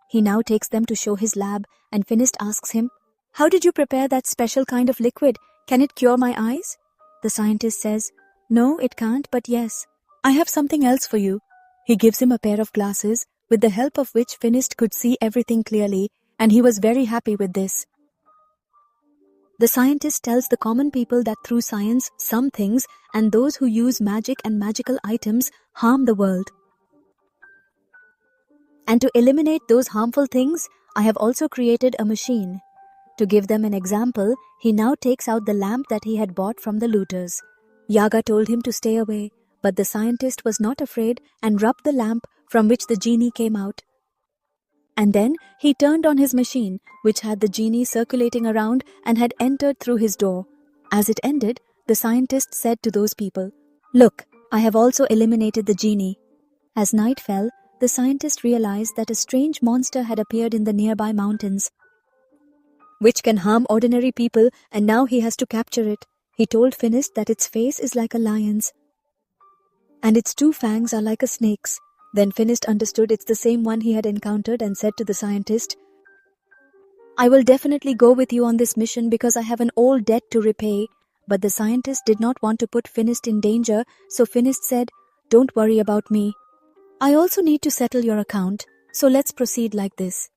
He now takes them to show his lab, and Finist asks him, "How did you prepare that special kind of liquid? Can it cure my eyes?" The scientist says, "No, it can't, but yes, I have something else for you." He gives him a pair of glasses, with the help of which Finist could see everything clearly, and he was very happy with this. The scientist tells the common people that through science, some things, and those who use magic and magical items, harm the world. And to eliminate those harmful things, I have also created a machine. To give them an example, he now takes out the lamp that he had bought from the looters. Yaga told him to stay away, but the scientist was not afraid and rubbed the lamp from which the genie came out. And then he turned on his machine, which had the genie circulating around and had entered through his door. As it ended, the scientist said to those people, "Look, I have also eliminated the genie." As night fell, the scientist realized that a strange monster had appeared in the nearby mountains, which can harm ordinary people, and now he has to capture it. He told Finist that its face is like a lion's, and its 2 fangs are like a snake's. Then Finist understood it's the same one he had encountered and said to the scientist, "I will definitely go with you on this mission because I have an old debt to repay." But the scientist did not want to put Finist in danger, so Finist said, "Don't worry about me. I also need to settle your account, so let's proceed like this."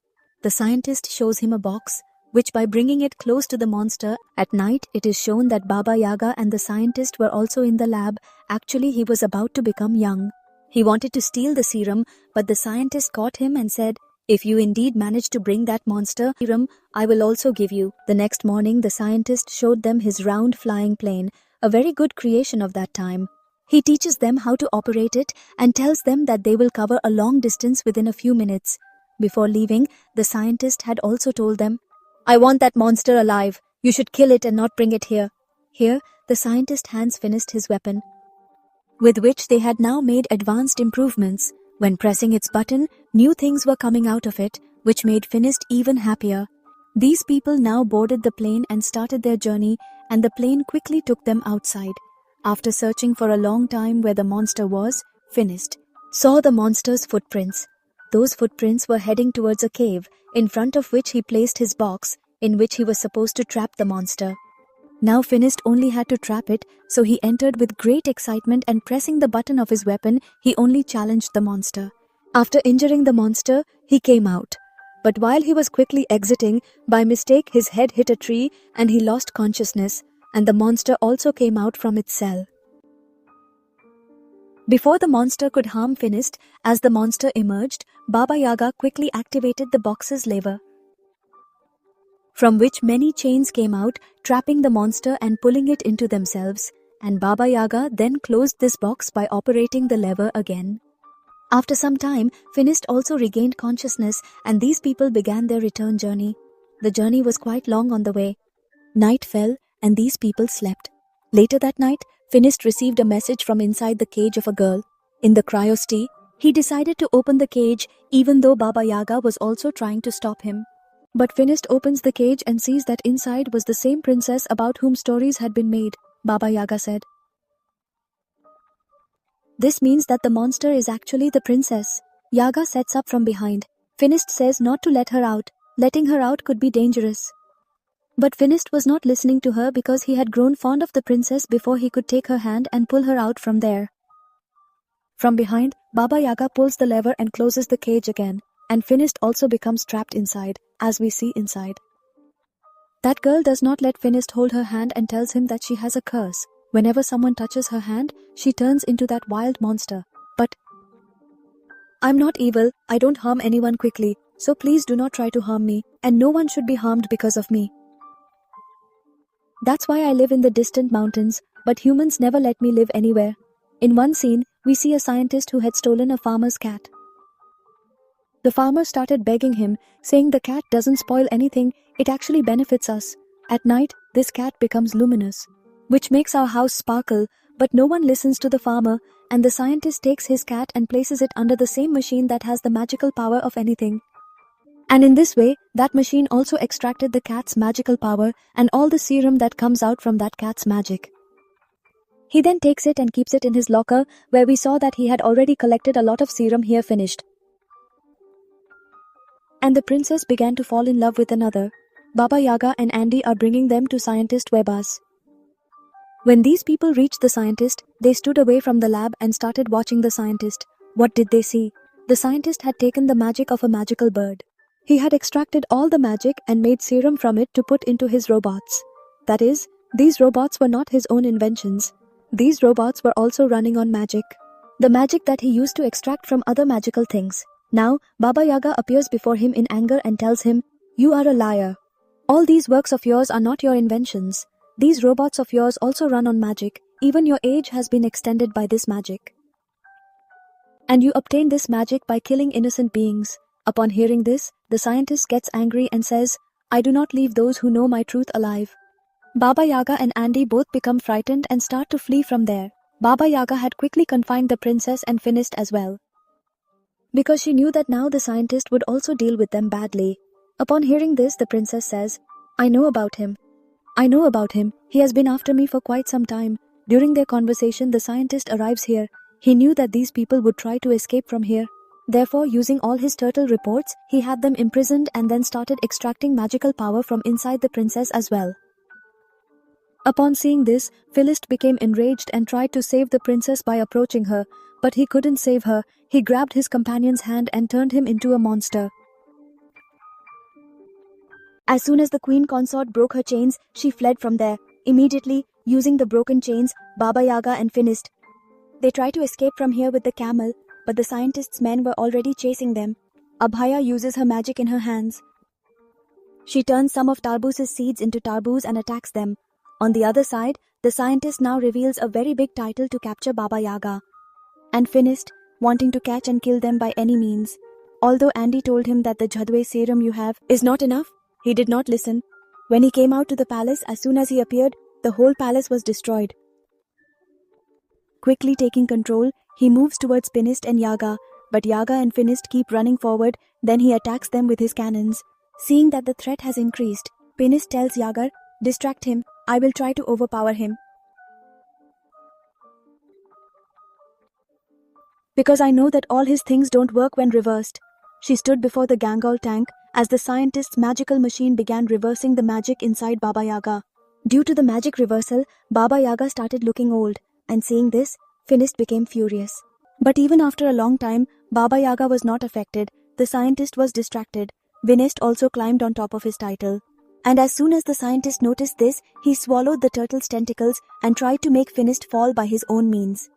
The scientist shows him a box, which by bringing it close to the monster, at night it is shown that Baba Yaga and the scientist were also in the lab. Actually, he was about to become young. He wanted to steal the serum, but the scientist caught him and said, "If you indeed manage to bring that monster serum, I will also give you." The next morning, the scientist showed them his round flying plane, a very good creation of that time. He teaches them how to operate it and tells them that they will cover a long distance within a few minutes. Before leaving, the scientist had also told them, "I want that monster alive. You should kill it and not bring it here." Here, the scientist hands Finist his weapon, with which they had now made advanced improvements. When pressing its button, new things were coming out of it, which made Finist even happier. These people now boarded the plane and started their journey, and the plane quickly took them outside. After searching for a long time where the monster was, Finist saw the monster's footprints. Those footprints were heading towards a cave, in front of which he placed his box, in which he was supposed to trap the monster. Now Finist only had to trap it, so he entered with great excitement, and pressing the button of his weapon, he only challenged the monster. After injuring the monster, he came out. But while he was quickly exiting, by mistake his head hit a tree and he lost consciousness, and the monster also came out from its cell. Before the monster could harm Finist, as the monster emerged, Baba Yaga quickly activated the box's lever, from which many chains came out, trapping the monster and pulling it into themselves, and Baba Yaga then closed this box by operating the lever again. After some time, Finist also regained consciousness, and these people began their return journey. The journey was quite long on the way. Night fell, and these people slept. Later that night, Finist received a message from inside the cage of a girl. In the cryosty, he decided to open the cage, even though Baba Yaga was also trying to stop him. But Finist opens the cage and sees that inside was the same princess about whom stories had been made. Baba Yaga said, "This means that the monster is actually the princess." Yaga sets up from behind. Finist says not to let her out. Letting her out could be dangerous. But Finist was not listening to her because he had grown fond of the princess before he could take her hand and pull her out from there. From behind, Baba Yaga pulls the lever and closes the cage again, and Finist also becomes trapped inside, as we see inside. That girl does not let Finist hold her hand and tells him that she has a curse. Whenever someone touches her hand, she turns into that wild monster. But I'm not evil, I don't harm anyone quickly, so please do not try to harm me, and no one should be harmed because of me. That's why I live in the distant mountains, but humans never let me live anywhere. In one scene, we see a scientist who had stolen a farmer's cat. The farmer started begging him, saying the cat doesn't spoil anything, it actually benefits us. At night, this cat becomes luminous, which makes our house sparkle, but no one listens to the farmer, and the scientist takes his cat and places it under the same machine that has the magical power of anything. And in this way, that machine also extracted the cat's magical power and all the serum that comes out from that cat's magic. He then takes it and keeps it in his locker, where we saw that he had already collected a lot of serum here finished. and the princess began to fall in love with another. Baba Yaga and Andy are bringing them to scientist Webas. When these people reached the scientist, they stood away from the lab and started watching the scientist. What did they see? The scientist had taken the magic of a magical bird. He had extracted all the magic and made serum from it to put into his robots. That is, these robots were not his own inventions. These robots were also running on magic. The magic that he used to extract from other magical things. Now, Baba Yaga appears before him in anger and tells him, "You are a liar. All these works of yours are not your inventions. These robots of yours also run on magic. Even your age has been extended by this magic. And you obtain this magic by killing innocent beings." Upon hearing this, the scientist gets angry and says, "I do not leave those who know my truth alive." Baba Yaga and Andy both become frightened and start to flee from there. Baba Yaga had quickly confined the princess and Finist as well, because she knew that now the scientist would also deal with them badly. Upon hearing this, the princess says, "I know about him. I know about him. He has been after me for quite some time." During their conversation, the scientist arrives here. He knew that these people would try to escape from here. Therefore, using all his turtle reports, he had them imprisoned and then started extracting magical power from inside the princess as well. Upon seeing this, Finist became enraged and tried to save the princess by approaching her, but he couldn't save her. He grabbed his companion's hand and turned him into a monster. As soon as the queen consort broke her chains, she fled from there. Immediately, using the broken chains, Baba Yaga and Finist, they try to escape from here with the camel, but the scientist's men were already chasing them. Abhaya uses her magic in her hands. She turns some of Tarboos's seeds into tarboos and attacks them. On the other side, the scientist now reveals a very big title to capture Baba Yaga and Finist, wanting to catch and kill them by any means. Although Andy told him that the Jadwe serum you have is not enough, he did not listen. When he came out to the palace, as soon as he appeared, the whole palace was destroyed. Quickly taking control, he moves towards Finist and Yaga, but Yaga and Finist keep running forward, then he attacks them with his cannons. Seeing that the threat has increased, Finist tells Yaga, "Distract him, I will try to overpower him. Because I know that all his things don't work when reversed." She stood before the Gangol tank as the scientist's magical machine began reversing the magic inside Baba Yaga. Due to the magic reversal, Baba Yaga started looking old, and seeing this, Finist became furious. But even after a long time, Baba Yaga was not affected. The scientist was distracted. Finist also climbed on top of his title. And as soon as the scientist noticed this, he swallowed the turtle's tentacles and tried to make Finist fall by his own means.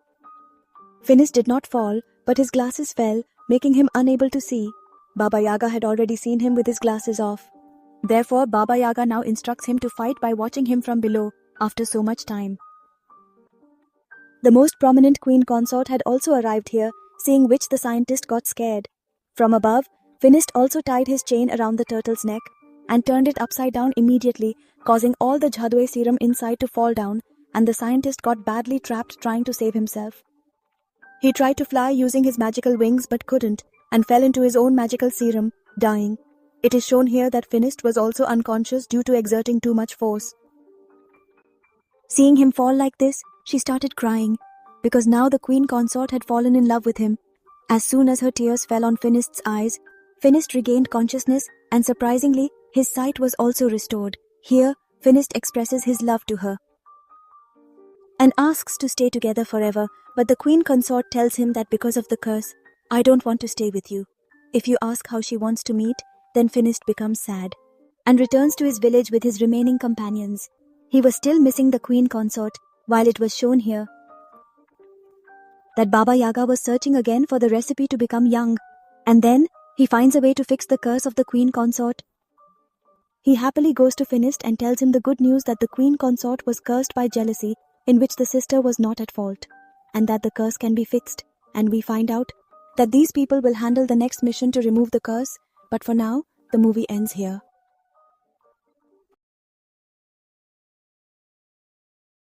Finist did not fall, but his glasses fell, making him unable to see. Baba Yaga had already seen him with his glasses off. Therefore, Baba Yaga now instructs him to fight by watching him from below, after so much time. The most prominent queen consort had also arrived here, seeing which the scientist got scared. From above, Finist also tied his chain around the turtle's neck and turned it upside down immediately, causing all the Jadwe serum inside to fall down, and the scientist got badly trapped trying to save himself. He tried to fly using his magical wings but couldn't, and fell into his own magical serum, dying. It is shown here that Finist was also unconscious due to exerting too much force. Seeing him fall like this, she started crying, because now the queen consort had fallen in love with him. As soon as her tears fell on Finist's eyes, Finist regained consciousness, and surprisingly, his sight was also restored. Here, Finist expresses his love to her and asks to stay together forever, but the queen consort tells him that because of the curse, "I don't want to stay with you." If you ask how she wants to meet, then Finist becomes sad and returns to his village with his remaining companions. He was still missing the queen consort, while it was shown here that Baba Yaga was searching again for the recipe to become young, and then he finds a way to fix the curse of the queen consort. He happily goes to Finist and tells him the good news that the queen consort was cursed by jealousy, in which the sister was not at fault, and that the curse can be fixed, and we find out that these people will handle the next mission to remove the curse, but for now, the movie ends here.